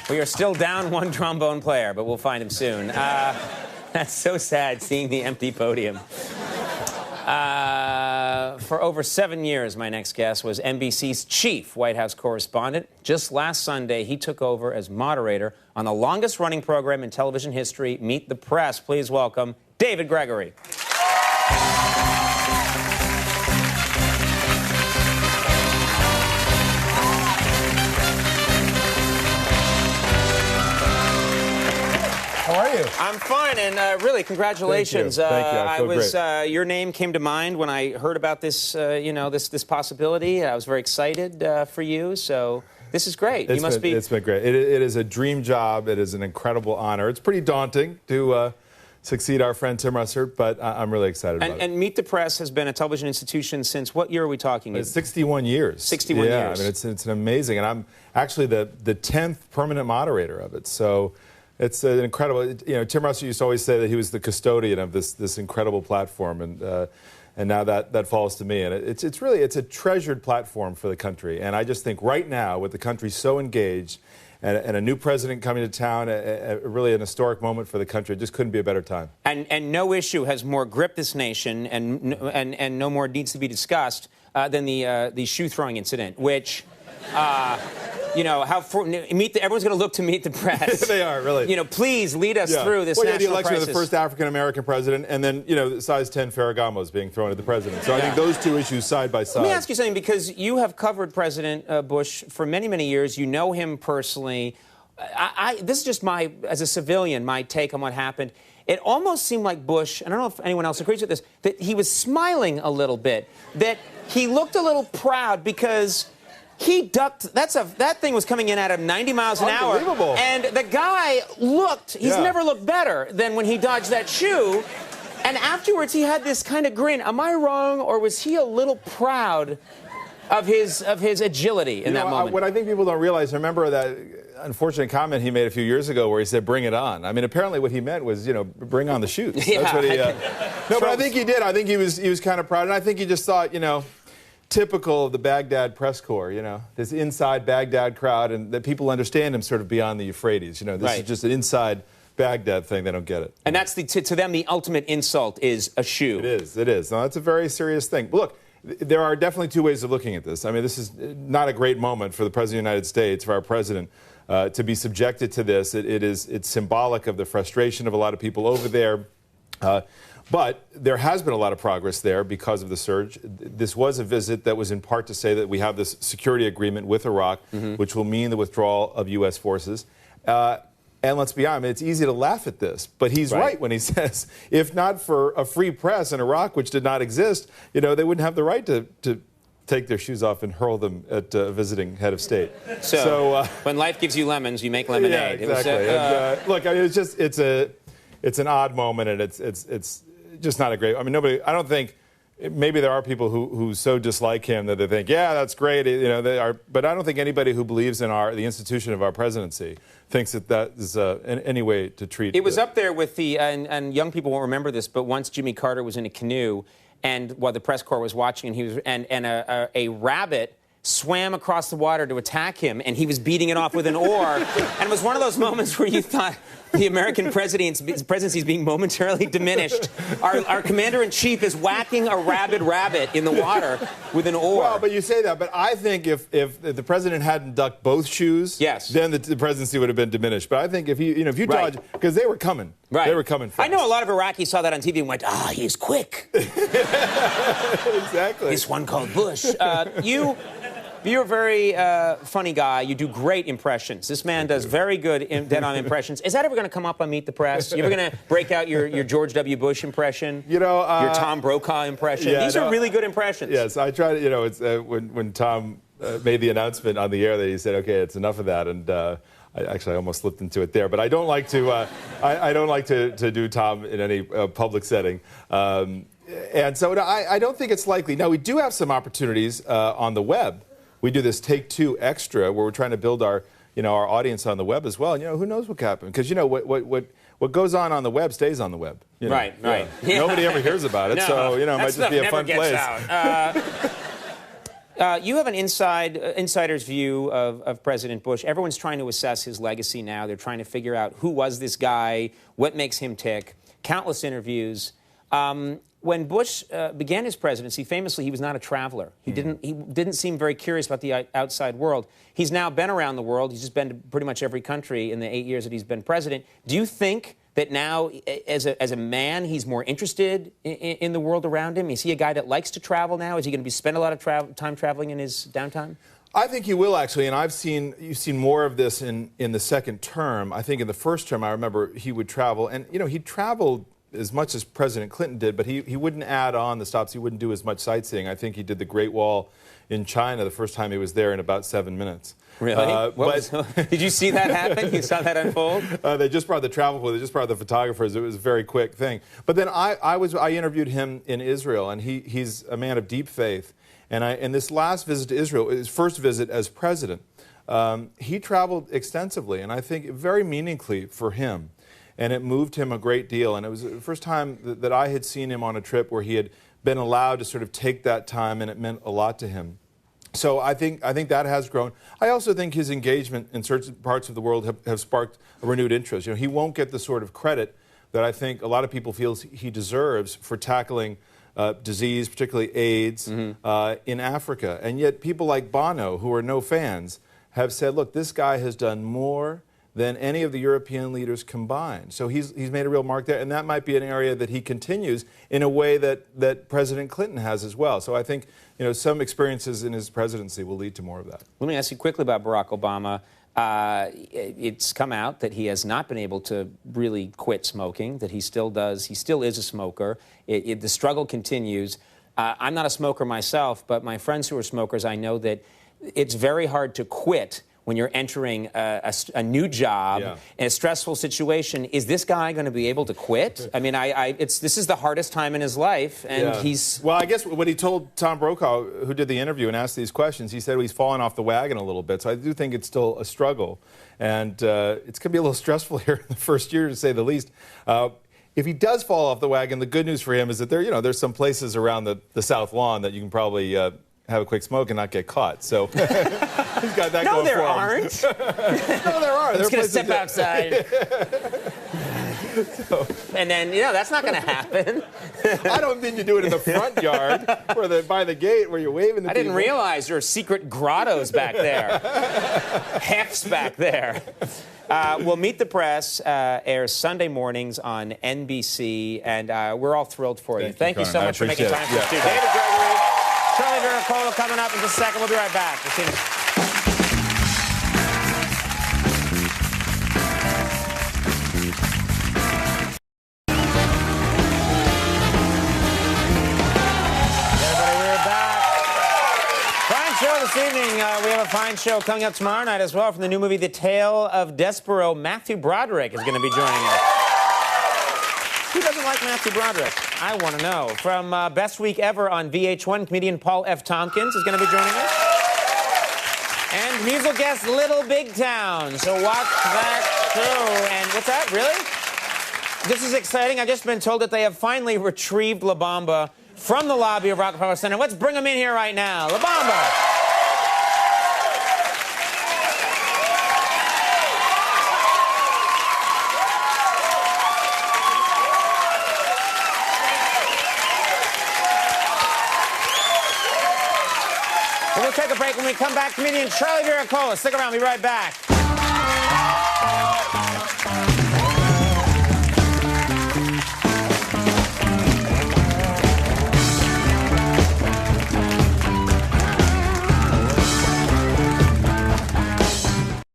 We are still down one trombone player, but we'll find him soon. That's so sad, seeing the empty podium. For over 7 years, my next guest was NBC's chief White House correspondent. Just last Sunday, he took over as moderator on the longest-running program in television history, Meet the Press. Please welcome David Gregory. How are you? I'm fine, and really, congratulations. Thank you. I feel great. Your name came to mind when I heard about this, this possibility. I was very excited for you, so this is great. It's been great. It is a dream job. It is an incredible honor. It's pretty daunting to succeed our friend Tim Russert, but I'm really excited about it. And Meet the Press has been a television institution since what year are we talking? It's 61 years. 61 years. Yeah, I mean, it's an amazing, and I'm actually the 10th permanent moderator of it. So it's an incredible. Tim Russert used to always say that he was the custodian of this incredible platform, and now that falls to me. And it's a treasured platform for the country. And I just think right now, with the country so engaged, and a new president coming to town, really an historic moment for the country. It just couldn't be a better time. And no issue has more gripped this nation, and no more needs to be discussed than the shoe throwing incident, which. Everyone's going to look to Meet the Press. They are, really. Please lead us through this national the election crisis. of the first African-American president, and then, the size 10 Ferragamos being thrown at the president. So I think those two issues side by side. Let me ask you something, because you have covered President Bush for many, many years. You know him personally. This is just as a civilian, my take on what happened. It almost seemed like Bush, and I don't know if anyone else agrees with this, that he was smiling a little bit, that he looked a little proud because he ducked. That thing was coming in at him 90 miles an hour. Unbelievable. And the guy he's never looked better than when he dodged that shoe. And afterwards, he had this kind of grin. Am I wrong, or was he a little proud of his agility in that moment? What I think people don't realize, remember that unfortunate comment he made a few years ago where he said, "Bring it on." I mean, apparently what he meant was, bring on the shoes. Yeah. That's what he. No, but I think he did. I think he was kind of proud, and I think he just thought, typical of the Baghdad press corps, this inside Baghdad crowd, and that people understand him sort of beyond the Euphrates. This is just an inside Baghdad thing. They don't get it. And that's to them, the ultimate insult is a shoe. It is. No, that's a very serious thing. But look, there are definitely two ways of looking at this. I mean, this is not a great moment for the President of the United States, for our president, to be subjected to this. It's symbolic of the frustration of a lot of people over there. But there has been a lot of progress there because of the surge. This was a visit that was in part to say that we have this security agreement with Iraq, which will mean the withdrawal of U.S. forces. And let's be honest, it's easy to laugh at this, but he's right when he says, if not for a free press in Iraq, which did not exist, they wouldn't have the right to take their shoes off and hurl them at a visiting head of state. So when life gives you lemons, you make lemonade. Yeah, exactly. Look, I mean, it's an odd moment, and it's just not a great. I mean, I don't think. Maybe there are people who so dislike him that they think, yeah, that's great, they are. But I don't think anybody who believes in the institution of our presidency thinks that is any way to treat. It was up there with and young people won't remember this, but once Jimmy Carter was in a canoe, and while the press corps was watching, and a rabbit swam across the water to attack him, and he was beating it off with an oar. And it was one of those moments where you thought the American presidency is being momentarily diminished. Our commander-in-chief is whacking a rabid rabbit in the water with an oar. Well, but you say that, but I think if the president hadn't ducked both shoes, then the presidency would have been diminished. But I think if you dodge, because they were coming. Right. They were coming fast. I know a lot of Iraqis saw that on TV and went, he's quick. Exactly. This one called Bush. You're a very funny guy. You do great impressions. This man does very good dead-on impressions. Is that ever going to come up on Meet the Press? You ever going to break out your George W. Bush impression? Your Tom Brokaw impression? These are really good impressions. Yes, I try to, it's when Tom made the announcement on the air that he said, okay, it's enough of that, and I almost slipped into it there. But I don't like to to do Tom in any public setting. And so I don't think it's likely. Now, we do have some opportunities on the web. We do this Take Two Extra, where we're trying to build our audience on the web as well. And who knows what could happen? Because what goes on the web stays on the web. Right. Nobody ever hears about it, so it might just be a fun place. You have an insider's view of President Bush. Everyone's trying to assess his legacy now. They're trying to figure out who was this guy, what makes him tick. Countless interviews. When Bush began his presidency, famously, he was not a traveler. He didn't seem very curious about the outside world. He's now been around the world. He's just been to pretty much every country in the 8 years that he's been president. Do you think that now, as a man, he's more interested in the world around him? Is he a guy that likes to travel now? Is he going to spend a lot of time traveling in his downtime? I think he will, actually, and you've seen more of this in the second term. I think in the first term, I remember he would travel, and he traveled as much as President Clinton did, but he wouldn't add on the stops. He wouldn't do as much sightseeing. I think he did the Great Wall in China the first time he was there in about 7 minutes. Really? Did you see that happen? You saw that unfold? They just brought the travel crew. They just brought the photographers. It was a very quick thing. But then I interviewed him in Israel, and he's a man of deep faith. And in this last visit to Israel, his first visit as president, he traveled extensively, and I think very meaningfully for him. And it moved him a great deal. And it was the first time that I had seen him on a trip where he had been allowed to sort of take that time, and it meant a lot to him. So I think that has grown. I also think his engagement in certain parts of the world have sparked a renewed interest. He won't get the sort of credit that I think a lot of people feel he deserves for tackling disease, particularly AIDS, in Africa. And yet people like Bono, who are no fans, have said, look, this guy has done more than any of the European leaders combined. So he's made a real mark there, and that might be an area that he continues in a way that President Clinton has as well. So I think some experiences in his presidency will lead to more of that. Let me ask you quickly about Barack Obama. It's come out that he has not been able to really quit smoking, that he still is a smoker. The struggle continues. I'm not a smoker myself, but my friends who are smokers, I know that it's very hard to quit when you're entering a new job in a stressful situation. Is this guy going to be able to quit? I mean, this is the hardest time in his life, and he's... Well, I guess when he told Tom Brokaw, who did the interview and asked these questions, he said he's fallen off the wagon a little bit. So I do think it's still a struggle, and it's going to be a little stressful here in the first year, to say the least. If he does fall off the wagon, the good news for him is that there's some places around the South Lawn that you can probably have a quick smoke and not get caught. So he's got that going for him. No, there aren't. No, there are. I'm just going to step outside. And then, that's not going to happen. I don't mean you do it in the front yard by the gate where you're waving to people. I didn't realize there are secret grottos back there. Hefts back there. Well, Meet the Press airs Sunday mornings on NBC, and we're all thrilled for you. Thank you so much for making time for us, too. David Gregory, Charlie Veracolo coming up in just a second. We'll be right back. We'll see you. This evening, we have a fine show coming up tomorrow night as well from the new movie The Tale of Despero. Matthew Broderick is going to be joining us. Who doesn't like Matthew Broderick? I want to know. From Best Week Ever on VH1, comedian Paul F. Tompkins is going to be joining us. And musical guest Little Big Town. So watch that too. And what's that? Really? This is exciting. I've just been told that they have finally retrieved La Bamba from the lobby of Rockefeller Center. Let's bring him in here right now. La Bamba. We'll take a break. When we come back, comedian Charlie Veracolo. Stick around. We'll be right back.